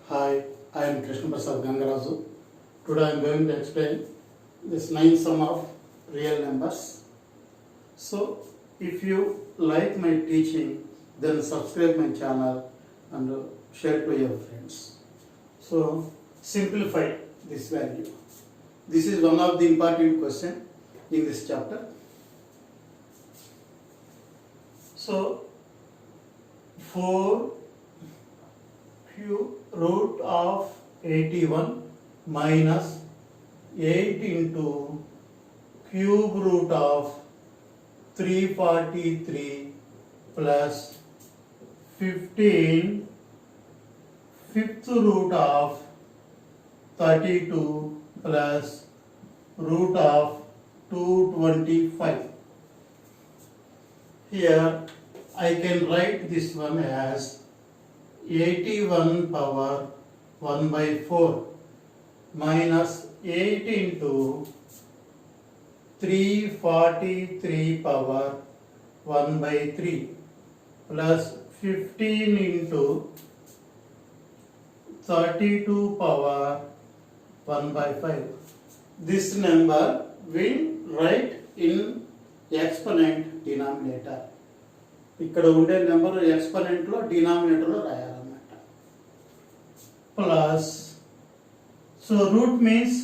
Hi, I am Krishna Prasad Gangaraju. Today I am going to explain this 9 sum of real numbers. So, if you like my teaching, then subscribe my channel and share to your friends. So, simplify this value. This is one of the important question in this chapter. So, 4 root of 81 minus 8 into cube root of 343 plus 15 fifth root of 32 plus root of 225. Here I can write this one as 81 power 1 by 4 minus 8 into 343 power 1 by 3 plus 15 into 32 power 1 by 5. This number will write in exponent denominator. ఇక్కడ ఉండే number exponent లో denominator లో రాయాలన్నమాట. Plus so root means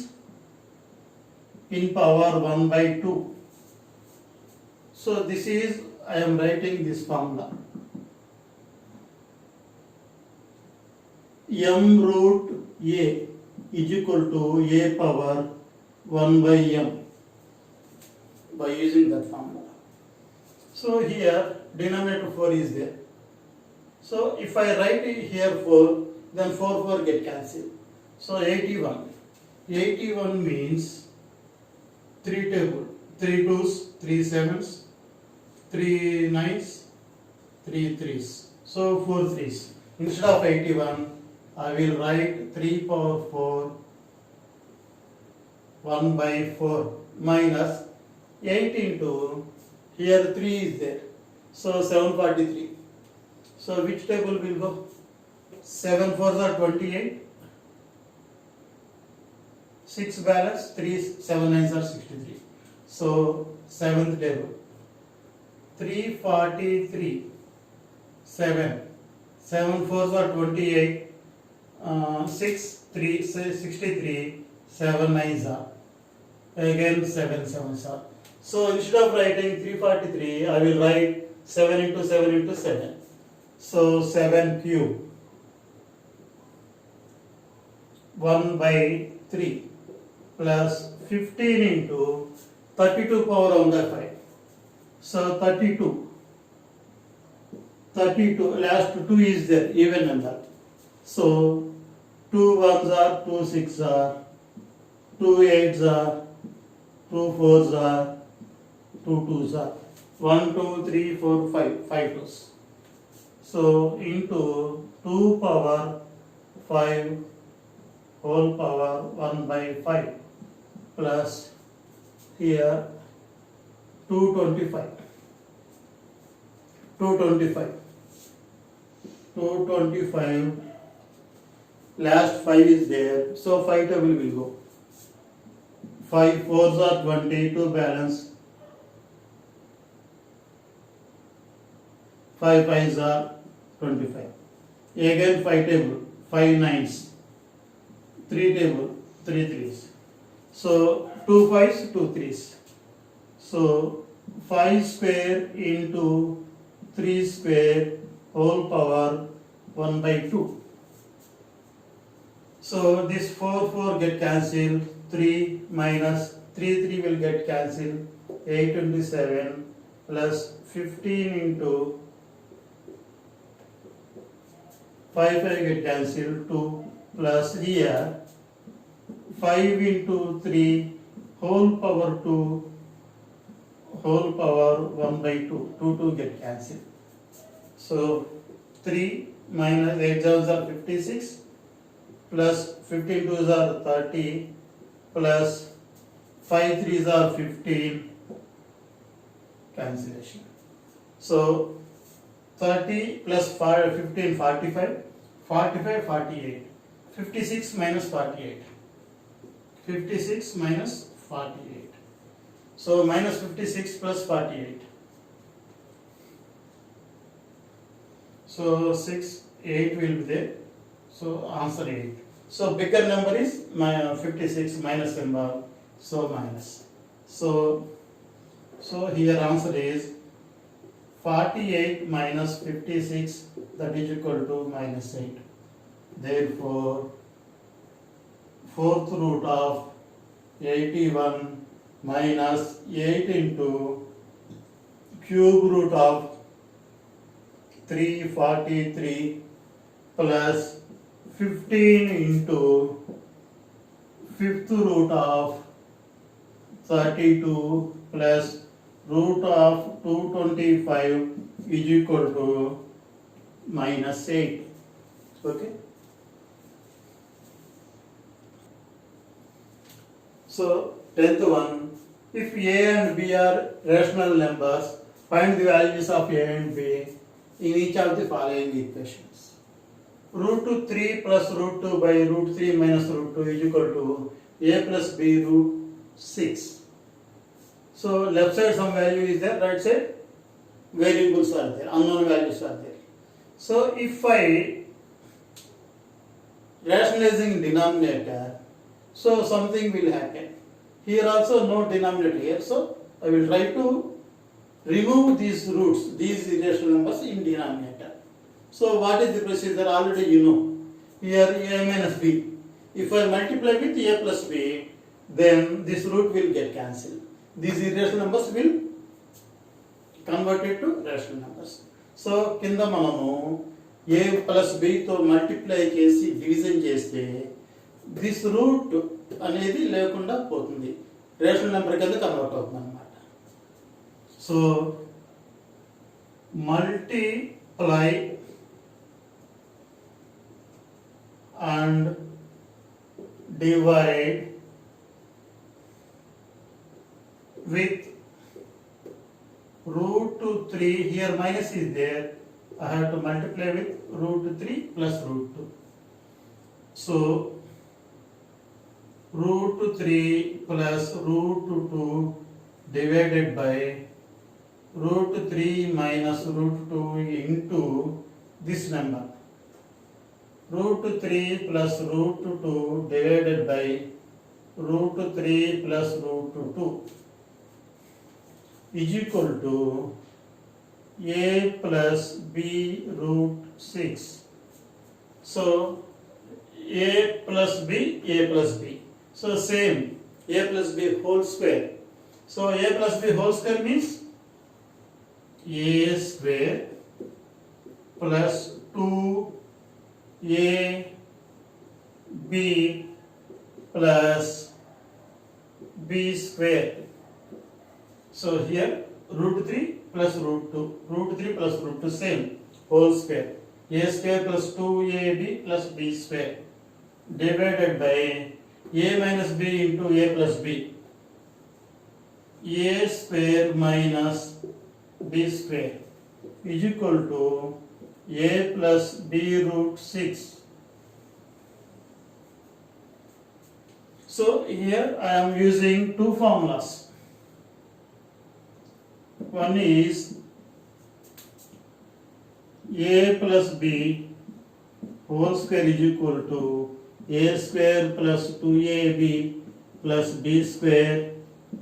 in power 1 by 2. So this is, I am writing this formula. M root A is equal to A power 1 by M by using that formula. So here denominator 4 is there. So if I write here 4, then 4 get cancelled. So 81 means 3 table, 3 2s, 3 7s, 3 9s, 3 3s. So 4 3s. Instead of 81, I will write 3 power 4 1 by 4 minus 8 into, here 3 is there. So 743. So which table will go? 7 4s are 28. 6 balance, 3 7 9s are 63. So 7th table. 343. 7. 7 4s are 28. 6 3 63. 7 9s are. Again 7 7s are. So instead of writing 343, I will write 7 into 7 into 7. So 7 cube 1 by 3 plus 15 into 32 power 1 by 5. So 32 last 2 is there, even number. So 2 1s are, 2 6s are, 2 8s are, 2 4s are, 2 2s are, 1 2 3 4 5 2s. So into 2 power 5 whole power 1 by 5 plus here 225 last 5 is there, so 5 table will go. 5 4s are 20, 2 balance, 5 5s are 25. Again 5 table, 5 9s, 3 table, 3 3s. So 2 5s, 2 3s. So 5 square into 3 square whole power 1 by 2. So this 4 get cancelled. 3 minus 3 will get cancelled. 8 into 7 plus 15 into 5 get cancelled. 2 plus here 5 into 3 whole power 2 whole power 1 by 2. 2 get cancelled. So 3 minus 8 joules are 56 plus 15 2s are 30 plus 5 3s are 15. Cancellation. So 30 plus 15, 45, 45, 48. 56 minus 48. 56 minus 48. So minus 56 plus 48. So 6, 8 will be there. So answer 8. So bigger number is 56 minus symbol. So minus. So here answer is 48 minus 56, that is equal to minus 8. Therefore, fourth root of 81 minus 8 into cube root of 343 plus 15 into fifth root of 32 plus root of 225 is equal to minus 8. Okay. So 10th one, if A and B are rational numbers, find the values of A and B in each of the following equations. Root 2 3 plus root 2 by root 3 minus root 2 is equal to A plus B root 6. So left side some value is there, right side variables are there, unknown values are there. So if I rationalizing denominator, so something will happen. Here also no denominator here, so I will try to remove these roots, these irrational numbers in denominator. So what is the procedure? Already you know. Here A minus B. If I multiply with A plus B, then this root will get cancelled. These irrational numbers will convert it to rational numbers. So kinda manamu A plus B to multiply chesi division cheste this root అనేది లేకుండా పోతుంది, rational number కింద convert అవుతుంది అన్నమాట. So multiply and divide with root 3, here minus is there, I have to multiply with root 3 plus root 2. So root 3 plus root 2 divided by root 3 minus root 2 into this number. Root 3 plus root 2 divided by root 3 plus root 2 is equal to A plus B root 6. So A plus B, A plus B. So same, A plus B whole square. So A plus B whole square means A square plus 2A B plus B square. So here root 3 plus root 2, root 3 plus root 2 same, whole square. A square plus 2AB plus B square divided by A minus B into A plus B. A square minus B square is equal to A plus B root 6. So here I am using two formulas. One is A plus B whole square is equal to A square plus 2AB plus B square.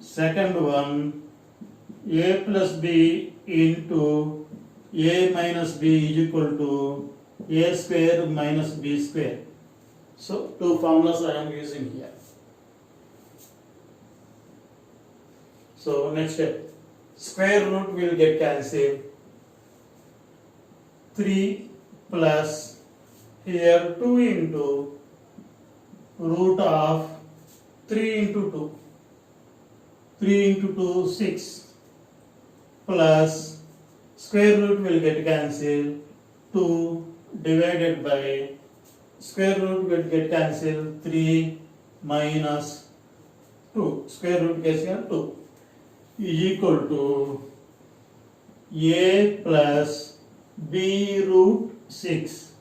Second one, A plus B into A minus B is equal to A square minus B square. So two formulas I am using here. So next step, square root will get cancelled. 3 plus here 2 into root of 3 into 2. 3 into 2, 6 plus square root will get cancelled. 2 divided by square root will get cancelled. 3 minus 2. Square root gets 2 is equal to A plus B root 6.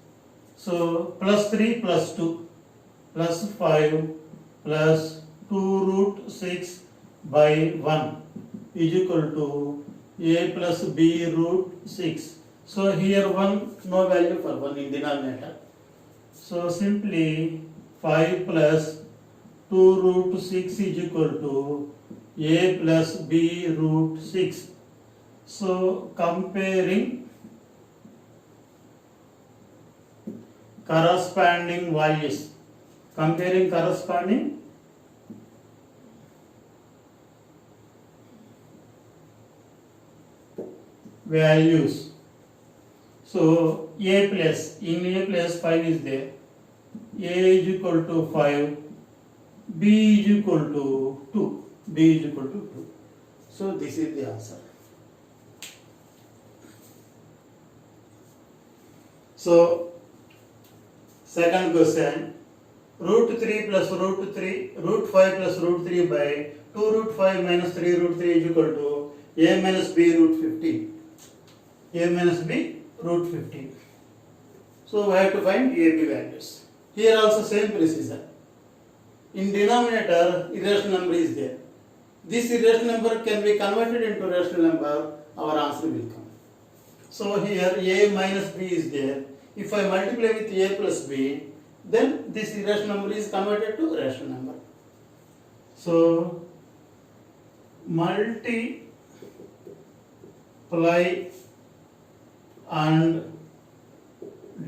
So plus 3 plus 2. plus 5 plus 2 root 6 by 1 is equal to a plus b root 6. So here 1, no value for 1 in denominator. So simply 5 plus 2 root 6 is equal to a plus b root 6. So comparing corresponding values, comparing corresponding values. So a plus, in a plus 5 is there, a is equal to 5, b is equal to 2, b is equal to 2. So this is the answer. So second question, root 3 plus root 3, root 5 plus root 3 by 2 root 5 minus 3 root 3 is equal to a minus b root 15. A minus b root 15. So we have to find a b values. Here also same procedure. In denominator, irrational number is there. This irrational number can be converted into rational number, our answer will come. So here a minus b is there. If I multiply with a plus b, then this irrational number is converted to rational number. So multiply and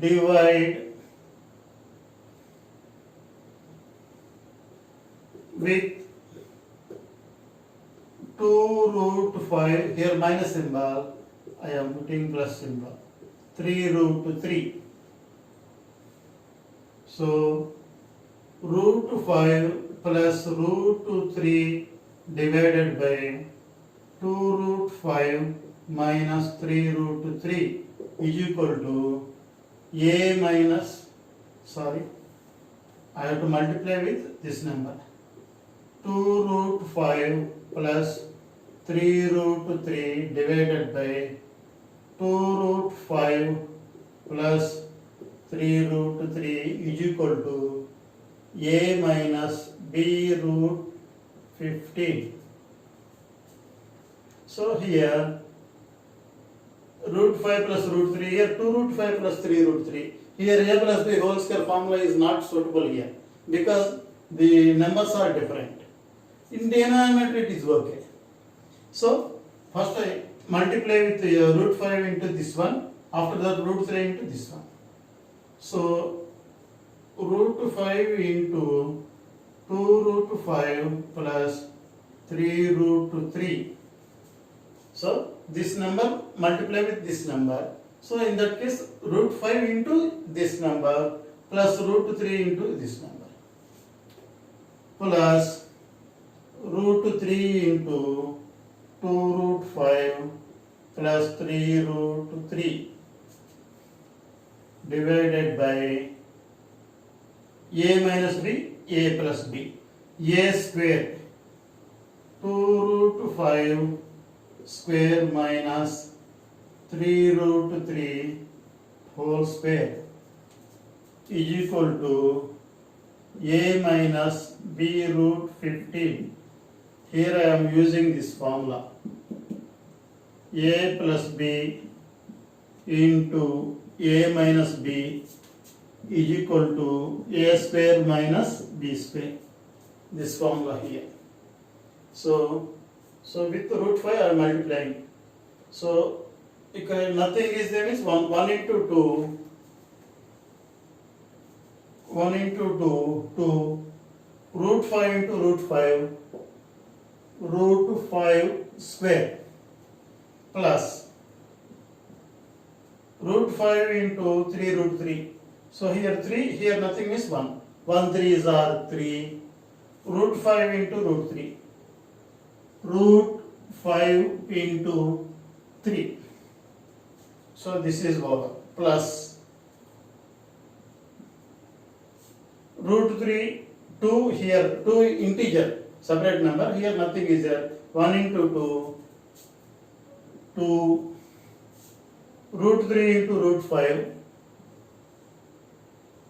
divide with 2 root 5, here minus symbol, I am putting plus symbol, 3 root 3. So root 5 plus root 3 divided by 2 root 5 minus 3 root 3 is equal to a minus, I have to multiply with this number, 2 root 5 plus 3 root 3 divided by 2 root 5 plus 3 root 3 is equal to a minus b root 15. So here root 5 plus root 3, here 2 root 5 plus 3 root 3. Here a plus b whole square formula is not suitable here because the numbers are different. In denominator it is okay. So first I multiply with root 5 into this one, after that root 3 into this one. So root 5 into 2 root 5 plus 3 root 3. So this number multiply with this number. So in that case root 5 into this number plus root 3 into this number plus root 3 into 2 root 5 plus 3 root 3 divided by a minus b, a plus b, a square 2 root 5 square minus 3 root 3 whole square is equal to a minus b root 15. Here I am using this formula, a plus b into a minus b is equal to a square minus b square, this formula here. So with root 5 I am multiplying. So if nothing is there means 1 into 2, 1 into 2, root 5 into root 5, root 5 square plus root 5 into 3 root 3. So here 3, here nothing is 1. 1 3s are 3, root 5 into root 3. Root 5 into 3. So this is over plus root 3, 2 here, 2 integer, separate number, here nothing is there, 1 into 2, root 3 into root 5,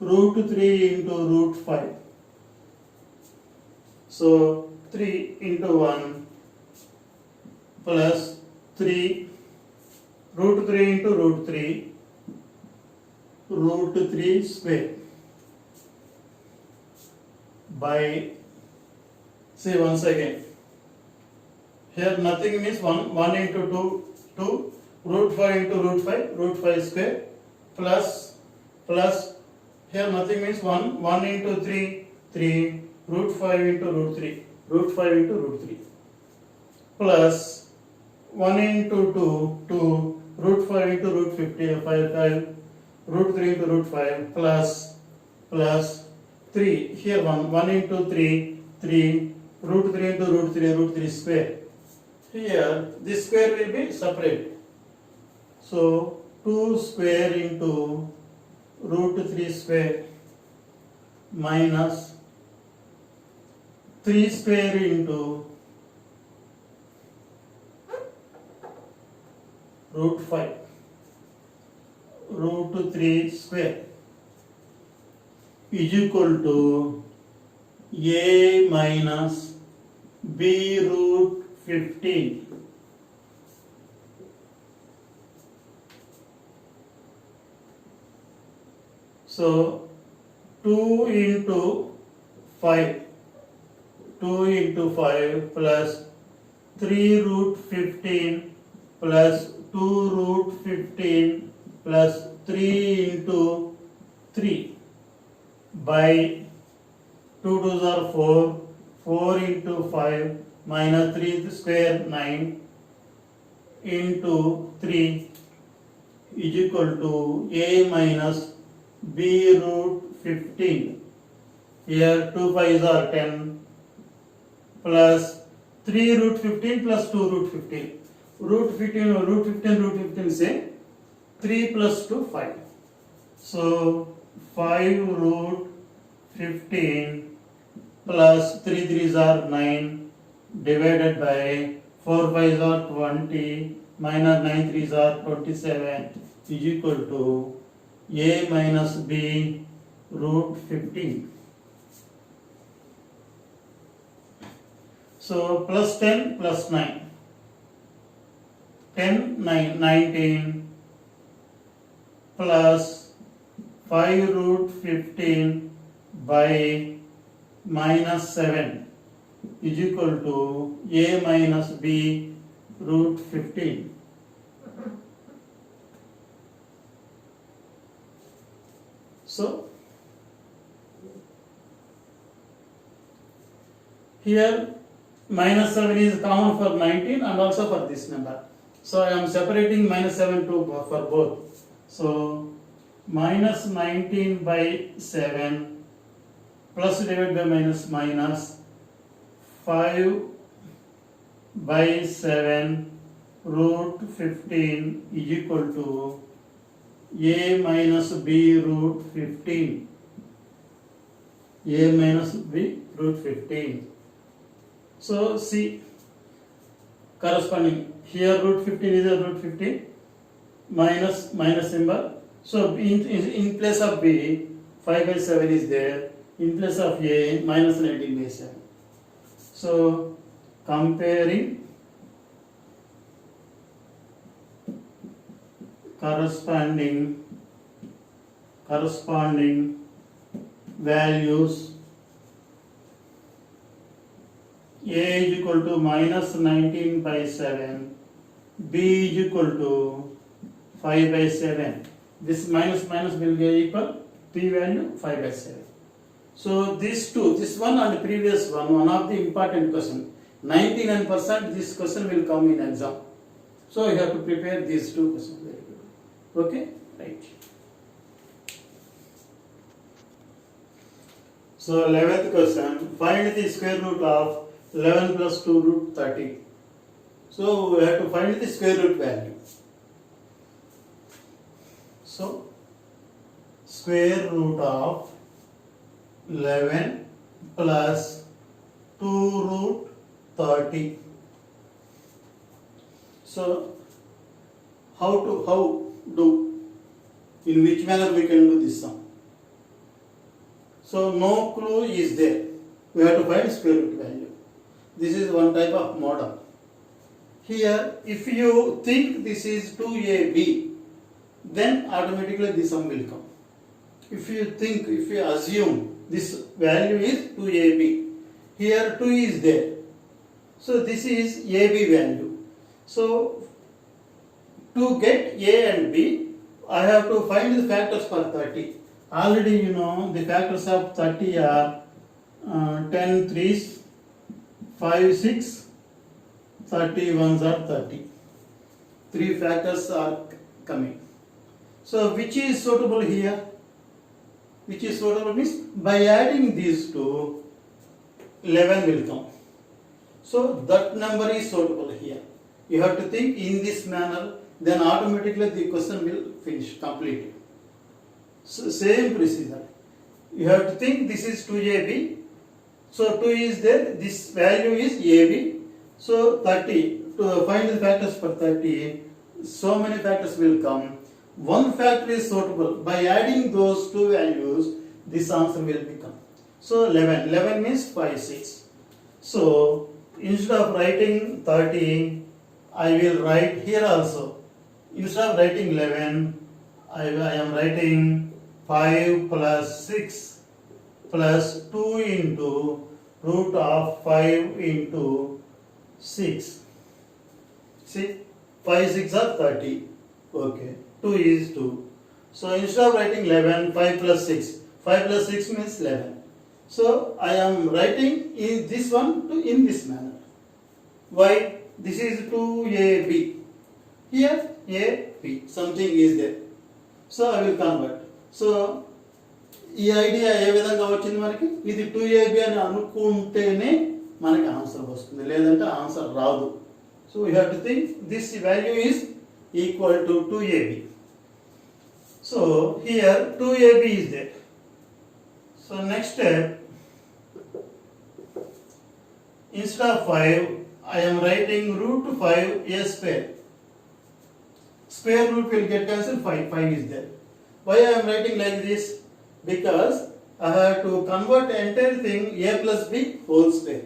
root 3 into root 5. So 3 into 1 plus 3 root 3 into root 3 root 3 square by, see once again, here nothing means 1 into 2 root 5 into root 5 square plus here nothing means 1 into 3 root 5 into root 5 into root 3 plus 1 into 2 root 5 into root 5 root 3 into root 5 plus 3 here 1 into 3 root 3 into root 3 square. Here this square will be separate. So 2 square into root 3 square minus 3 square into root 5 root 3 square is equal to a minus b root 15. So 2 into 5 plus 3 root 15 plus 2 root 15 plus 3 into 3 by 2 2s are 4 into 5 minus 3 square 9 into 3 is equal to a minus b root 15. Here 2 5s are 10 plus 3 root 15 plus 2 root 15. Root 15 say 3 plus 2 5. So 5 root 15 plus 3 3s are 9 divided by 4 5s are 20 minus 9 3s are 27 is equal to a minus b root 15. So plus 10 plus 9, 10 9 19 plus 5 root 15 by minus 7 is equal to a minus b root 15. So here minus 7 is common for 19 and also for this number. So I am separating minus 7 for both. So minus 19 by 7 plus divided by minus 5 by 7 root 15 is equal to a minus b root 15. A minus b root 15. So see, corresponding here root 15 is a root 15 minus symbol. So in place of b 5 by 7 is there, in place of a minus 19 by 7. So comparing corresponding values, a is equal to minus 19 by 7, b is equal to 5 by 7. This minus will be equal p value 5 by 7. So these two, this one and the previous one of the important question. 99% this question will come in exam. So you have to prepare these two questions very good. Okay, right. So 11th question, find the square root of 11 plus 2 root 30. So we have to find the square root value. So square root of 11 plus 2 root 30. So how do, in which manner we can do this sum? So no clue is there. we have to find square root value. This is one type of model. Here, if you think this is 2ab, then automatically the sum will come. If you assume this value is 2ab, here 2 is there. So this is ab value. So to get a and b, I have to find the factors for 30. Already you know the factors of 30 are 10 3s, 5 6, 30 1s are 30. 3 factors are coming. So which is suitable here? Which is suitable means by adding these two, 11 will come. So that number is suitable here. You have to think in this manner, then automatically the question will finish, complete. So same procedure. You have to think this is 2ab. So 2 is there, this value is ab. So 30, to find the factors for 30, so many factors will come. One factor is suitable. By adding those two values, this answer will become. So 11. 11 means 5, 6. So instead of writing 30, I will write here also. Instead of writing 11, I am writing 5 plus 6 plus 2 into root of 5 into 6. See, 5 6 are 30. Okay. 2 is 2. So instead of writing 11, 5 plus 6. 5 plus 6 means 11. So I am writing in this one in this manner. Why? This is 2ab. Here ab. Something is there. So I will convert. So ఈ idea ఏ విధంగా వచ్చింది మనకి? ఇది 2ab అని అనుకుంటేనే మనకి answer వస్తుంది, లేదంటే ఆన్సర్ రాదు. So we have to think this value is equal to 2ab. So here 2ab is there. So next step, instead of 5, I am writing root 5 a square. Square root will get cancelled, 5 is there. Why I am writing like this? Because I have to convert the entire thing a plus b whole square.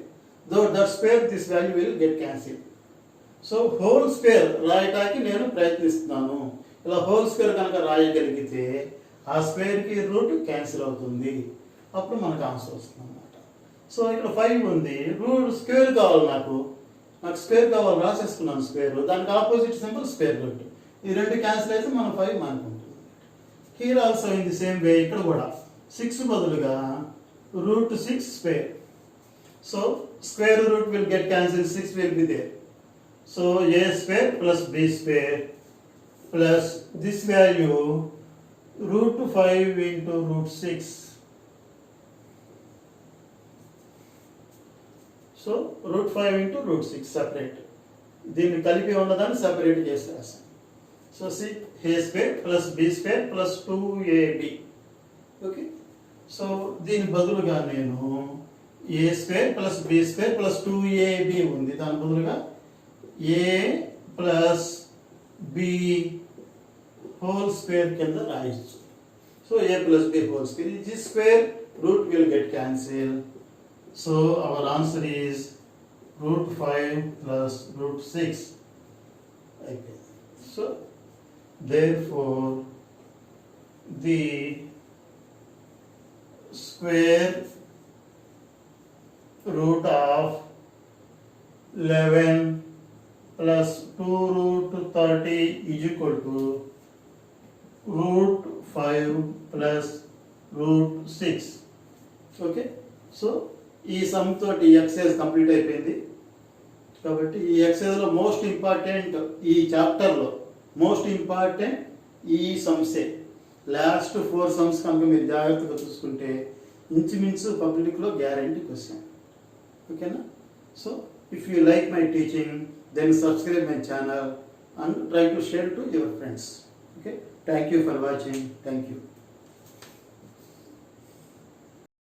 Though that square, this value will get cancelled. So whole square రాయటానికి నేను ప్రయత్నిస్తున్నాను. ఇలా whole square కనుక రాయగలిగితే ఆ స్క్వేర్కి root cancel అవుతుంది, అప్పుడు మనకు answer వస్తుంది అన్నమాట. సో ఇక్కడ 5 ఉంది, రూట్ స్క్వేర్ కావాలి, నాకు స్క్వేర్ కావాలి, రాసేసుకున్నాను స్క్వేర్, దానికి ఆపోజిట్ సింబల్ స్క్వేర్ రూట్. ఈ రెండు క్యాన్సిల్ అయితే మనం 5 మనకుంటుంది. Here also in the same way, ఇక్కడ కూడా 6 బదులుగా root 6 square. So square root will get cancel, 6 will be there. So a square plus b square plus this value root 5 into root 6. So root 5 into root 6 separate. దీన్ని కలిపి ఉన్నదాన్ని separate చేసి రాస్తాను. So see a square plus b square plus 2ab. Okay, so దీని బదులుగా నేను a square plus b square plus 2ab ఉంది, దాని బదులుగా a plus b whole square కింద రాయొచ్చు. So a plus b whole square, this square root will get cancelled. So our answer is root 5 plus root 6. Okay. So therefore the square root of 11 plus 2 root 30 is equal to root 5 plus root 6. Okay, so ఈ some తోటి excise complete అయిపోయింది. కాబట్టి ఈ ఎక్సైజ్లో most important, ఈ చాప్టర్లో most important ఈ సమ్సే. Last 4 sums కనుక మీరు జాగ్రత్తగా చూసుకుంటే ఇంచుమించు పబ్లిక్లో గ్యారంటీ క్వశ్చన్. ఓకేనా? So if you like my teaching, then subscribe my channel and try to share to your friends. Okay, thank you for watching. Thank you.